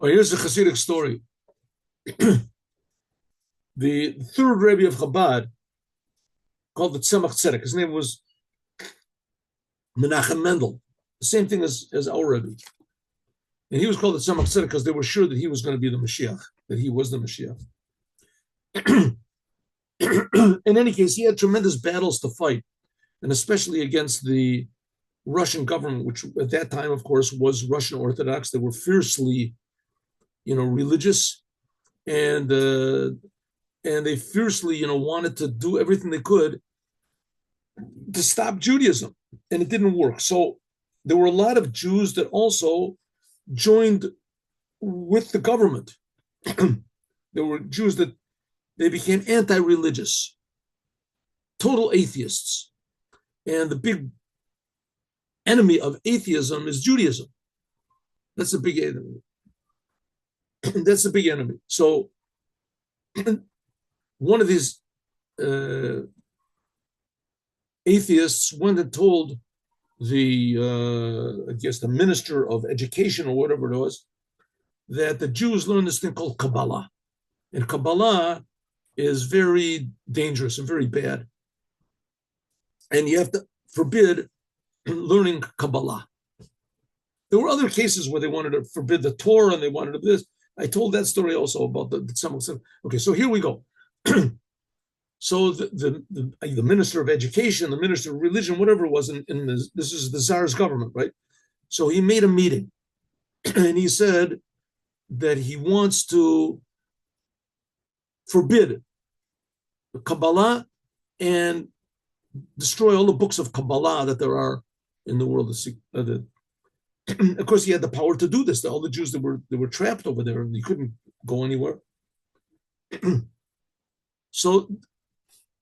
Oh, here's a Chassidic story. The third Rebbe of Chabad, called the Tzemach Tzedek, his name was Menachem Mendel, the same thing as our Rebbe. And he was called the Tzemach Tzedek because they were sure that he was going to be the Mashiach, that he was the Mashiach. In any case, he had tremendous battles to fight, and especially against the Russian government, which at that time, of course, was Russian Orthodox. They were fiercely, religious, and they fiercely, wanted to do everything they could to stop Judaism, and it didn't work. So there were a lot of Jews that also joined with the government. There were Jews that they became anti-religious, total atheists. And the big enemy of atheism is Judaism. That's a big enemy. That's a big enemy. So one of these atheists went and told I guess the minister of education or whatever it was, that the Jews learn this thing called Kabbalah. And Kabbalah is very dangerous and very bad. And you have to forbid learning Kabbalah. There were other cases where they wanted to forbid the Torah and they wanted to do this. I told that story also about someone said, okay, so here we go. So the minister of education, the minister of religion, whatever it was, this is the Tsar's government, right? So he made a meeting and he said that he wants to forbid Kabbalah and destroy all the books of Kabbalah that there are in the world. Of course, he had the power to do this. All the Jews that were trapped over there, and he couldn't go anywhere. So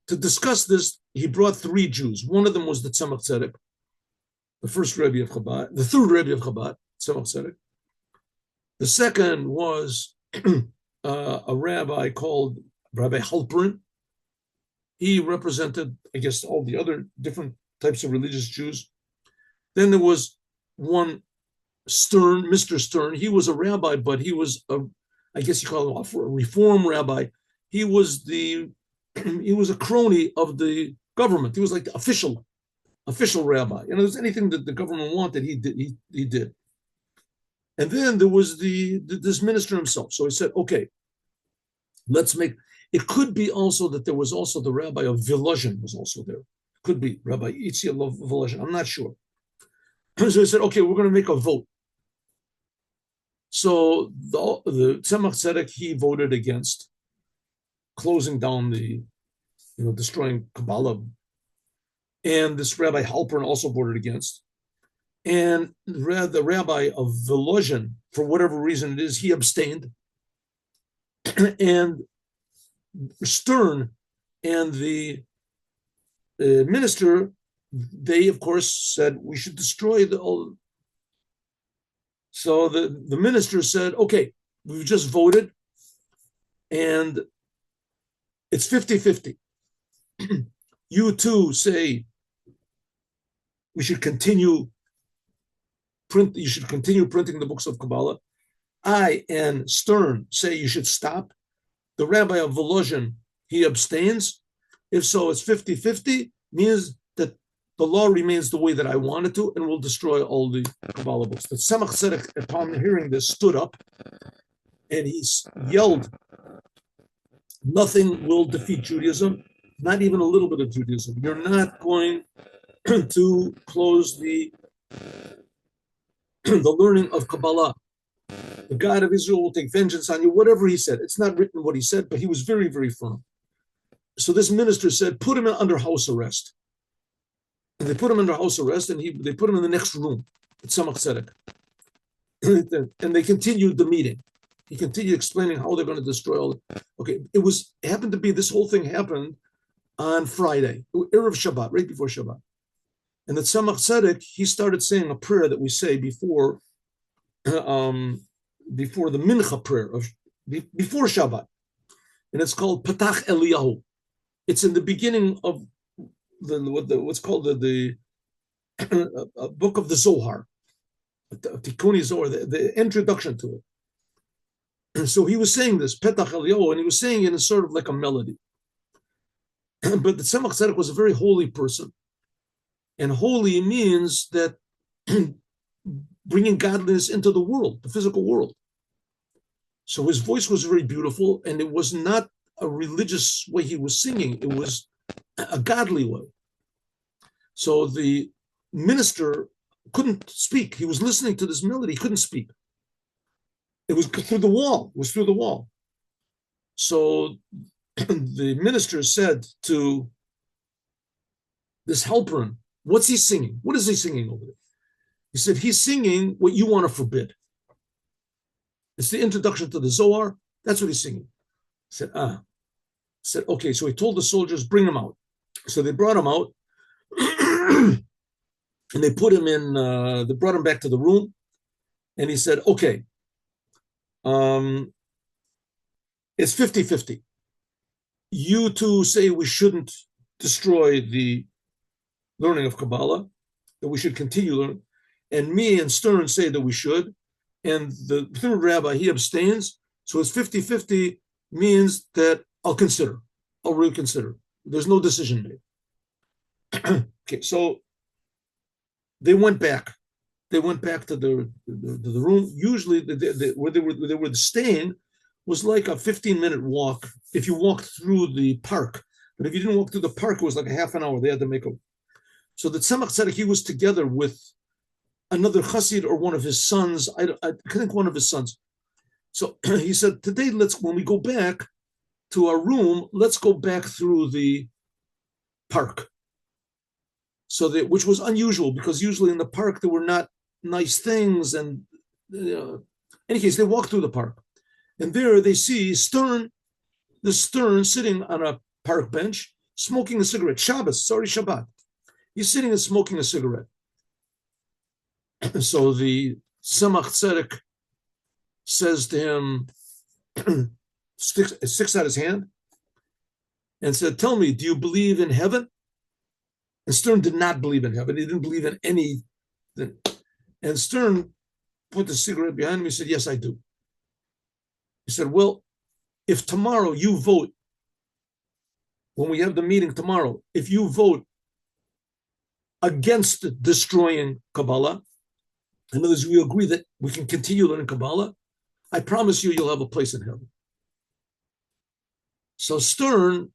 to discuss this, he brought three Jews. One of them was the Tzemach Tzedek, the first Rebbe of Chabad, the third Rebbe of Chabad, Tzemach Tzedek. The second was a rabbi called Rabbi Halperin. He represented, I guess, all the other different types of religious Jews. Then there was one Stern, Mr. Stern. He was a rabbi, but he was I guess you call him a reform rabbi. He was a crony of the government. He was like the official rabbi. And if there's anything that the government wanted, he did. And then there was this minister himself. So he said, okay, it could be also that there was also the rabbi of Volozhin was also there. Could be Rabbi Yitzhak of Volozhin. I'm not sure. So he said, okay, we're going to make a vote. So the Tzemach Tzedek, he voted against closing down destroying Kabbalah. And this Rabbi Halperin also voted against. And the rabbi of Volozhin, for whatever reason it is, he abstained. And Stern and the minister, they of course said we should destroy all. So the minister said, okay, we've just voted and it's 50-50. You two say you should continue printing the books of Kabbalah. I and Stern say you should stop. The rabbi of Volozhin, he abstains. If so, it's 50-50, means that the law remains the way that I want it to, and will destroy all the Kabbalah books. The Tzemach Tzedek, upon hearing this, stood up, and he yelled, nothing will defeat Judaism, not even a little bit of Judaism. You're not going to close the learning of Kabbalah. The God of Israel will take vengeance on you, whatever he said. It's not written what he said, but he was very, very firm. So this minister said, put him under house arrest. And they put him under house arrest, and they put him in the next room at Tzemach Tzedek. And they continued the meeting. He continued explaining how they're going to destroy all it. Okay, happened to be, this whole thing happened on Friday, Erev Shabbat, right before Shabbat. And the Tzemach Tzedek, he started saying a prayer that we say before the Mincha prayer, before Shabbat. And it's called Patach Eliyahu. It's in the beginning of what's called the book of the Zohar, Tikkuni Zohar, the introduction to it. So he was saying this, Petach Eliyahu, and he was saying it in sort of like a melody. But the Tzemach Tzedek was a very holy person. And holy means that bringing godliness into the world, the physical world. So his voice was very beautiful, and it was not a religious way he was singing, it was a godly way. So the minister couldn't speak. He was listening to this melody, he couldn't speak. It was through the wall. It was through the wall. So the minister said to this helper, what's he singing? What is he singing over there? He said, he's singing what you want to forbid. It's the introduction to the Zohar. That's what he's singing. He said, He said, okay. So he told the soldiers, bring him out. So they brought him out and they put him in, they brought him back to the room. And he said, okay, it's 50-50. You two say we shouldn't destroy the learning of Kabbalah, that we should continue learning. And me and Stern say that we should. And the third rabbi, he abstains. So it's 50-50 means that I'll reconsider. There's no decision made. Okay, so they went back. They went back to the room. Usually where they were staying was like a 15-minute walk if you walked through the park. But if you didn't walk through the park, it was like a half an hour. They had to make a... So the Tzemach Tzedek, he was together with another Chassid or one of his sons. I think one of his sons. So he said, today, when we go back to our room, let's go back through the park. So which was unusual because usually in the park there were not nice things. And in any case, they walked through the park. And there they see Stern sitting on a park bench, smoking a cigarette. Shabbat. He's sitting and smoking a cigarette. So the Tzemach Tzedek says to him, sticks out his hand and said, tell me, do you believe in heaven? And Stern did not believe in heaven. He didn't believe in anything. And Stern put the cigarette behind him. He said, yes, I do. He said, well, if tomorrow you vote, when we have the meeting tomorrow, if you vote against destroying Kabbalah, in other words, we agree that we can continue learning Kabbalah, I promise you'll have a place in heaven. So Stern,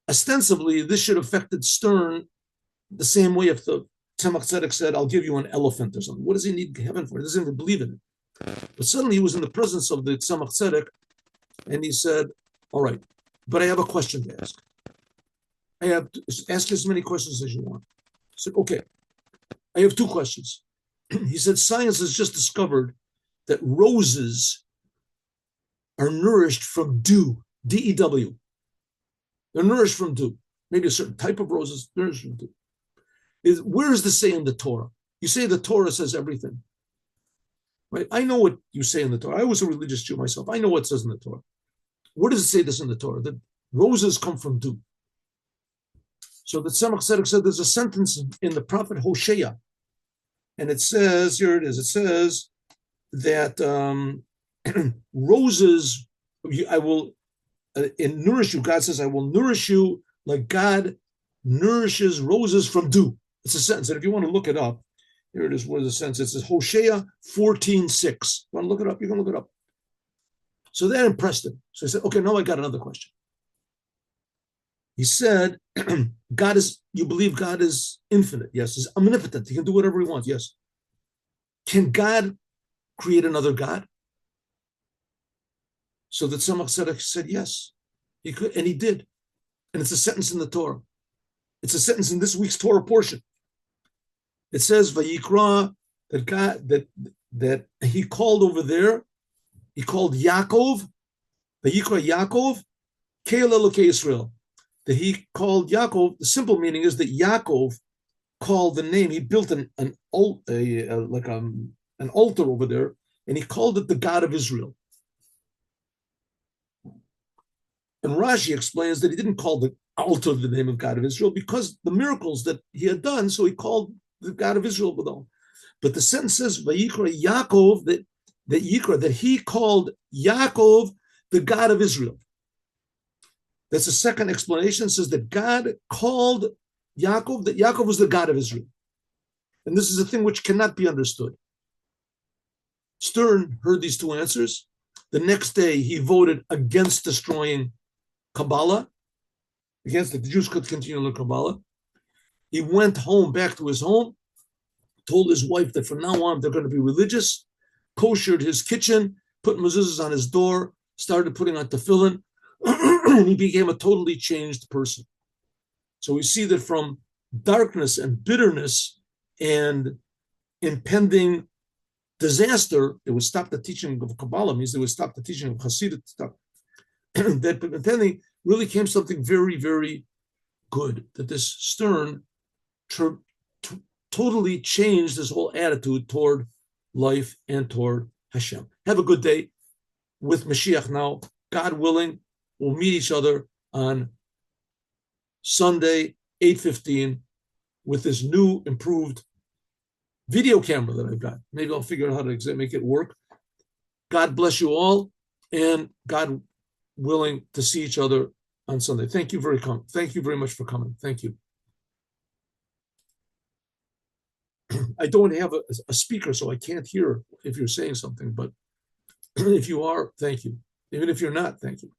ostensibly, this should have affected Stern the same way if the Tzemach Tzedek said, I'll give you an elephant or something. What does he need heaven for? He doesn't even believe in it. But suddenly he was in the presence of the Tzemach Tzedek, and he said, all right, but I have a question to ask. Ask as many questions as you want. I said, okay, I have two questions. He said, science has just discovered that roses are nourished from dew, D-E-W. They're nourished from dew. Maybe a certain type of roses nourished from dew. Where does this say in the Torah? You say the Torah says everything. Right? I know what you say in the Torah. I was a religious Jew myself. I know what it says in the Torah. Where does it say this in the Torah? That roses come from dew. So the Tzemach Tzedek said there's a sentence in the prophet Hosea, and it says, here it is, it says that roses, I will nourish you. God says, I will nourish you like God nourishes roses from dew. It's a sentence, and if you want to look it up, here it is, what is the sentence? It says Hosea 14:6. You want to look it up? You can look it up. So that impressed him. So he said, okay, now I got another question. He said, you believe God is infinite? Yes. He's omnipotent. He can do whatever he wants. Yes. Can God create another God? So the Tzemach Tzedek said, yes, he could, and he did. And it's a sentence in the Torah. It's a sentence in this week's Torah portion. It says, Vayikra, that God, that he called over there, he called Yaakov, Vayikra Yaakov, Keil Elokei Israel. That he called Yaakov, the simple meaning is that Yaakov called the name, he built an altar over there, and he called it the God of Israel. And Rashi explains that he didn't call the altar the name of God of Israel because the miracles that he had done, so he called the God of Israel with all. But the sentence says, Vayikra Yaakov, that that Yikra, that he called Yaakov the God of Israel. That's the second explanation. It says that God called Yaakov, that Yaakov was the God of Israel. And this is a thing which cannot be understood. Stern heard these two answers. The next day, he voted against destroying Kabbalah, against that the Jews could continue to learn Kabbalah. He went home, back to his home, told his wife that from now on they're going to be religious, koshered his kitchen, put mezuzahs on his door, started putting on tefillin, and he became a totally changed person. So we see that from darkness and bitterness and impending disaster, it would stop the teaching of Kabbalah, means they would stop the teaching of Chassidic stuff. That impending really came something very, very good, that this Stern totally changed his whole attitude toward life and toward Hashem. Have a good day with Mashiach now. God willing, we'll meet each other on Sunday, 8:15, with this new improved video camera that I've got. Maybe I'll figure out how to make it work. God bless you all, and God willing to see each other on Sunday. Thank you very much for coming. Thank you. I don't have a speaker, so I can't hear if you're saying something, but if you are, thank you. Even if you're not, thank you.